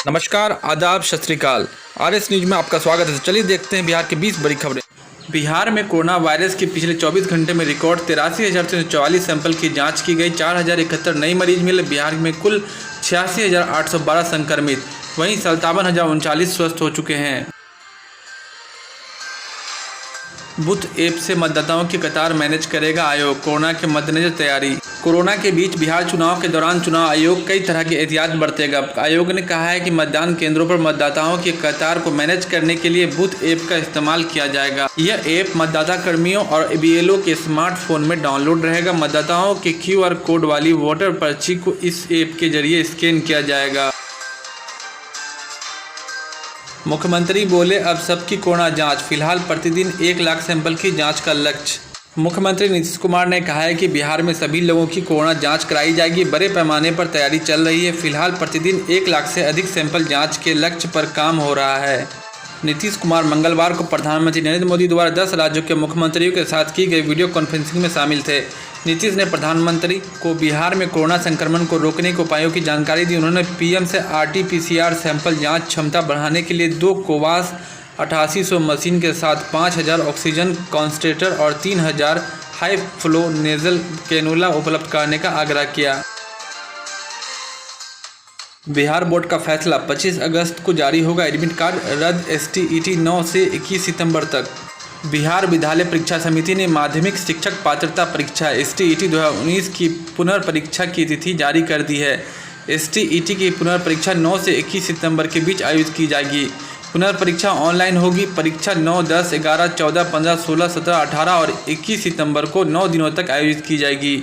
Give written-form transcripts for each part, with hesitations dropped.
नमस्कार, आदाब, सत श्री अकाल। आरएस न्यूज में आपका स्वागत है। चलिए देखते हैं बिहार की 20 बड़ी खबरें। बिहार में कोरोना वायरस के पिछले 24 घंटे में रिकॉर्ड 83,344 सैंपल की जांच की गई। 4,071 नए मरीज मिले। बिहार में कुल 86,812 संक्रमित, वहीं 57,039 स्वस्थ हो चुके हैं। बूथ ऐप से मतदाताओं की कतार मैनेज करेगा आयोग। कोरोना के मद्देनजर तैयारी। कोरोना के बीच बिहार चुनाव के दौरान चुनाव आयोग कई तरह की एहतियात बरतेगा। आयोग ने कहा है कि मतदान केंद्रों पर मतदाताओं की कतार को मैनेज करने के लिए बूथ ऐप का इस्तेमाल किया जाएगा। यह ऐप मतदाता कर्मियों और बीएलओ के स्मार्टफोन में डाउनलोड रहेगा। मतदाताओं के QR कोड वाली वोटर पर्ची को इस ऐप के जरिए स्कैन किया जाएगा। मुख्यमंत्री बोले, अब सबकी कोरोना जांच। फिलहाल प्रतिदिन 1 लाख सैंपल की जांच का लक्ष्य। मुख्यमंत्री नीतीश कुमार ने कहा है कि बिहार में सभी लोगों की कोरोना जांच कराई जाएगी। बड़े पैमाने पर तैयारी चल रही है। फिलहाल प्रतिदिन 1 लाख से अधिक सैंपल जांच के लक्ष्य पर काम हो रहा है। नीतीश कुमार मंगलवार को प्रधानमंत्री नरेंद्र मोदी द्वारा 10 राज्यों के मुख्यमंत्रियों के साथ की गई वीडियो कॉन्फ्रेंसिंग में शामिल थे। नीतीश ने प्रधानमंत्री को बिहार में कोरोना संक्रमण को रोकने के उपायों की जानकारी दी। उन्होंने पीएम से RT-PCR सैंपल जांच क्षमता बढ़ाने के लिए 2 कोवास 8800 मशीन के साथ 5,000 ऑक्सीजन कॉन्सेंट्रेटर और 3,000 हाई फ्लो नेजल कैनुला उपलब्ध कराने का आग्रह किया। बिहार बोर्ड का फैसला, 25 अगस्त को जारी होगा एडमिट कार्ड रद्द। STET 9 से 21 सितंबर तक। बिहार विद्यालय परीक्षा समिति ने माध्यमिक शिक्षक पात्रता परीक्षा STET 2019 की पुनर्परीक्षा की तिथि जारी कर दी है। STET की पुनर्परीक्षा 9 से 21 सितंबर के बीच आयोजित की जाएगी। पुनर्परीक्षा ऑनलाइन होगी। परीक्षा 9, 10, 11, 14, 15, 16, 17, 18 और 21 सितंबर को 9 दिनों तक आयोजित की जाएगी।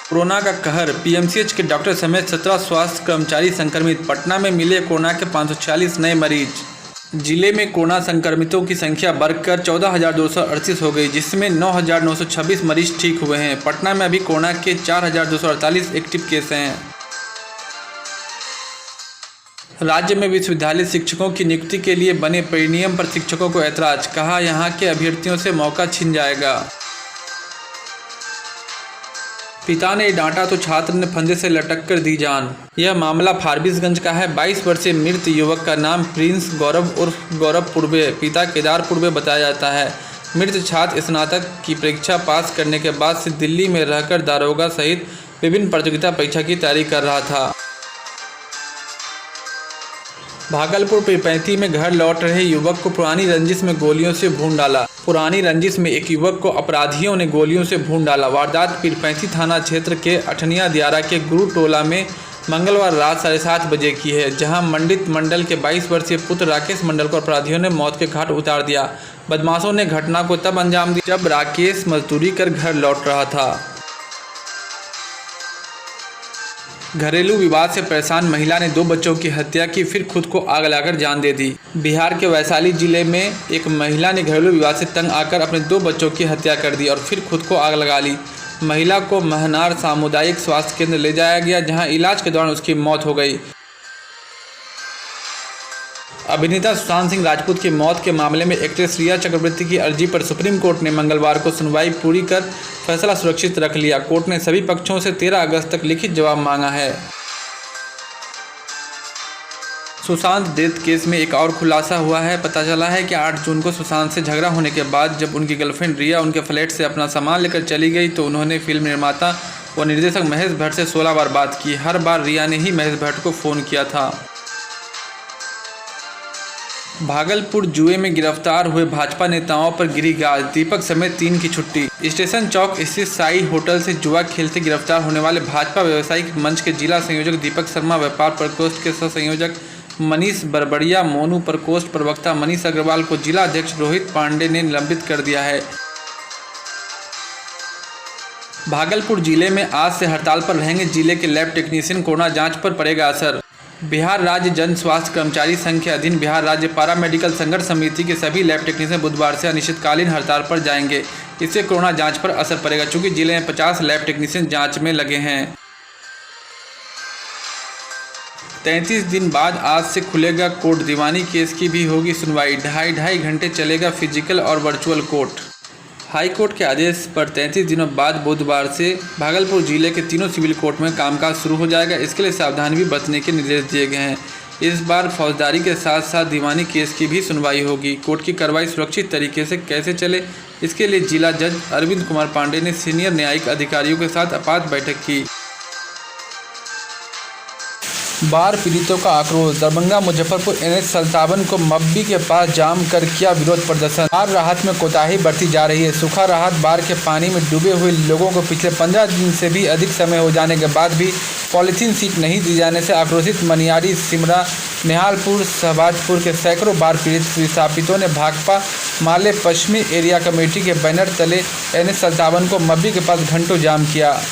कोरोना का कहर, PMCH के डॉक्टर समेत 17 स्वास्थ्य कर्मचारी संक्रमित। पटना में मिले कोरोना के 546 नए मरीज। जिले में कोरोना संक्रमितों की संख्या बढ़कर 14,238 हो गई, जिसमें 9,926 मरीज ठीक हुए हैं। पटना में अभी कोरोना के 4,248 एक्टिव केस हैं। राज्य में विश्वविद्यालय शिक्षकों की नियुक्ति के लिए बने परिनियम पर शिक्षकों को ऐतराज। कहा, यहां के अभ्यर्थियों से मौका छिन जाएगा। पिता ने डांटा तो छात्र ने फंदे से लटक कर दी जान। यह मामला फारबिसगंज का है। 22 वर्षीय मृत युवक का नाम प्रिंस गौरव उर्फ गौरव पूर्वे, पिता केदार पूर्वे बताया जाता है। मृत छात्र स्नातक की परीक्षा पास करने के बाद से दिल्ली में रहकर दारोगा सहित विभिन्न प्रतियोगिता परीक्षा की तैयारी कर रहा था। भागलपुर पीरपैंती में घर लौट रहे युवक को पुरानी रंजिश में गोलियों से भून डाला। पुरानी रंजिश में एक युवक को अपराधियों ने गोलियों से भून डाला। वारदात पीरपैंती थाना क्षेत्र के अठनिया दियारा के गुरु टोला में मंगलवार रात 7:30 बजे की है, जहां मंडित मंडल के 22 वर्षीय पुत्र राकेश मंडल को अपराधियों ने मौत के घाट उतार दिया। बदमाशों ने घटना को तब अंजाम दिया जब राकेश मजदूरी कर घर लौट रहा था। घरेलू विवाद से परेशान महिला ने 2 बच्चों की हत्या की, फिर खुद को आग लगाकर जान दे दी। बिहार के वैशाली जिले में एक महिला ने घरेलू विवाद से तंग आकर अपने 2 बच्चों की हत्या कर दी और फिर खुद को आग लगा ली। महिला को महनार सामुदायिक स्वास्थ्य केंद्र ले जाया गया, जहां इलाज के दौरान उसकी मौत हो गई। अभिनेता सुशांत सिंह राजपूत की मौत के मामले में एक्ट्रेस रिया चक्रवर्ती की अर्जी पर सुप्रीम कोर्ट ने मंगलवार को सुनवाई पूरी कर फैसला सुरक्षित रख लिया। कोर्ट ने सभी पक्षों से 13 अगस्त तक लिखित जवाब मांगा है। सुशांत डेथ केस में एक और खुलासा हुआ है। पता चला है कि 8 जून को सुशांत से झगड़ा होने के बाद जब उनकी गर्लफ्रेंड रिया उनके फ्लैट से अपना सामान लेकर चली गई तो उन्होंने फिल्म निर्माता व निर्देशक महेश भट्ट से 16 बार बात की। हर बार रिया ने ही महेश भट्ट को फ़ोन किया था। भागलपुर जुए में गिरफ्तार हुए भाजपा नेताओं पर गिरी गाज। दीपक समेत 3 की छुट्टी। स्टेशन चौक स्थित साई होटल से जुआ खेलते गिरफ्तार होने वाले भाजपा व्यावसायिक मंच के जिला संयोजक दीपक शर्मा, व्यापार प्रकोष्ठ के सह संयोजक मनीष बरबड़िया, मोनू प्रकोष्ठ प्रवक्ता मनीष अग्रवाल को जिला अध्यक्ष रोहित पांडे ने निलंबित कर दिया है। भागलपुर जिले में आज से हड़ताल पर रहेंगे जिले के लैब टेक्नीशियन। कोरोना जाँच पर पड़ेगा असर। बिहार राज्य जन स्वास्थ्य कर्मचारी संघ के अधीन बिहार राज्य पारा मेडिकल संघर्ष समिति के सभी लैब टेक्नीशियन बुधवार से अनिश्चितकालीन हड़ताल पर जाएंगे। इससे कोरोना जांच पर असर पड़ेगा, चूंकि जिले में 50 लैब टेक्नीशियन जांच में लगे हैं। 33 दिन बाद आज से खुलेगा कोर्ट। दीवानी केस की भी होगी सुनवाई। 2.5 घंटे चलेगा फिजिकल और वर्चुअल कोर्ट। हाईकोर्ट के आदेश पर 33 दिनों बाद बुधवार से भागलपुर जिले के तीनों सिविल कोर्ट में कामकाज शुरू हो जाएगा। इसके लिए सावधानी भी बरतने के निर्देश दिए गए हैं। इस बार फौजदारी के साथ साथ दीवानी केस की भी सुनवाई होगी। कोर्ट की कार्रवाई सुरक्षित तरीके से कैसे चले, इसके लिए जिला जज अरविंद कुमार पांडे ने सीनियर न्यायिक अधिकारियों के साथ आपात बैठक की। बाढ़ पीड़ितों का आक्रोश। दरभंगा मुजफ्फरपुर NH 57 को मब्बी के पास जाम कर किया विरोध प्रदर्शन। बाढ़ राहत में कोताही बरती जा रही है। सूखा राहत बाढ़ के पानी में डूबे हुए लोगों को पिछले 15 दिन से भी अधिक समय हो जाने के बाद भी पॉलीथीन सीट नहीं दी जाने से आक्रोशित मनियारी, सिमरा, निहालपुर, शहबाजपुर के सैकड़ों बाढ़ पीड़ित विस्थापितों ने भाकपा माले पश्चिमी एरिया कमेटी के बैनर तले NH 57 को मब्बी के पास घंटों जाम किया।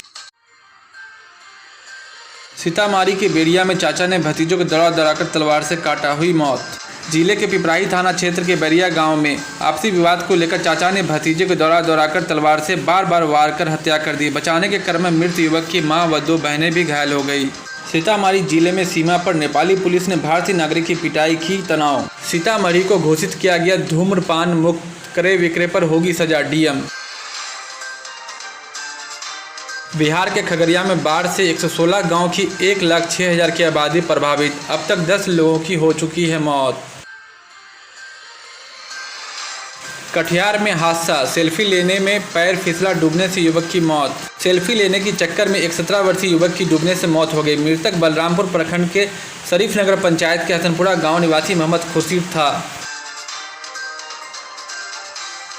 सीतामारी के बेरिया में चाचा ने भतीजों को दौड़ा-दौड़ाकर तलवार से काटा, हुई मौत। जिले के पिपराही थाना क्षेत्र के बेरिया गांव में आपसी विवाद को लेकर चाचा ने भतीजे को दौड़ा-दौड़ाकर तलवार से बार-बार वार कर हत्या कर दी। बचाने के क्रम में मृत युवक की मां व 2 बहनें भी घायल हो गई। सीतामारी जिले में सीमा पर नेपाली पुलिस ने भारतीय नागरिक की पिटाई की तनाव। सीतामढ़ी को घोषित किया गया धूम्रपान मुक्त, क्रय विक्रय पर होगी सजा, DM। बिहार के खगड़िया में बाढ़ से 116 गांव की 1,06,000 की आबादी प्रभावित। अब तक 10 लोगों की हो चुकी है मौत। कटिहार में हादसा, सेल्फी लेने में पैर फिसला, डूबने से युवक की मौत। सेल्फी लेने की चक्कर में एक 17 वर्षीय युवक की डूबने से मौत हो गई। मृतक बलरामपुर प्रखंड के शरीफनगर पंचायत के हसनपुरा गांव निवासी मोहम्मद खुर्शीद था।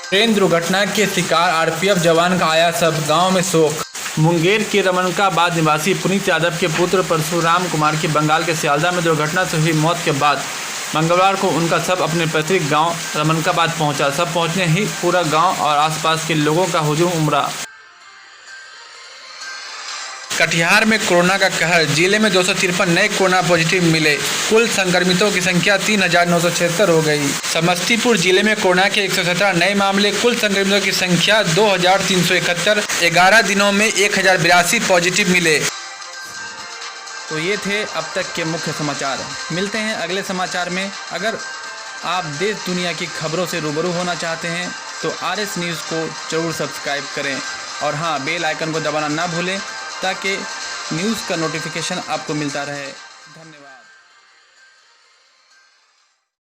ट्रेन दुर्घटना के शिकार RPF जवान का आया सब, गाँव में शोक। मुंगेर के रमनकाबाद निवासी पुनीत यादव के पुत्र परशुराम कुमार की बंगाल के सियालदा में दुर्घटना से हुई मौत के बाद मंगलवार को उनका शव अपने पैतृक गांव रमनकाबाद पहुंचा। शव पहुंचने ही पूरा गांव और आसपास के लोगों का हुजूम उमड़ा। कटिहार में कोरोना का कहर। जिले में 253 नए कोरोना पॉजिटिव मिले। कुल संक्रमितों की संख्या 3,976 हो गई। समस्तीपुर जिले में कोरोना के 117 नए मामले। कुल संक्रमितों की संख्या 2,371। 11 दिनों में 1,082 पॉजिटिव मिले। तो ये थे अब तक के मुख्य समाचार। मिलते हैं अगले समाचार में। अगर आप देश दुनिया की खबरों से रूबरू होना चाहते हैं तो RS न्यूज़ को जरूर सब्सक्राइब करें और हाँ, बेल आइकन को दबाना ना भूलें ताकि न्यूज़ का नोटिफिकेशन आपको मिलता रहे। धन्यवाद।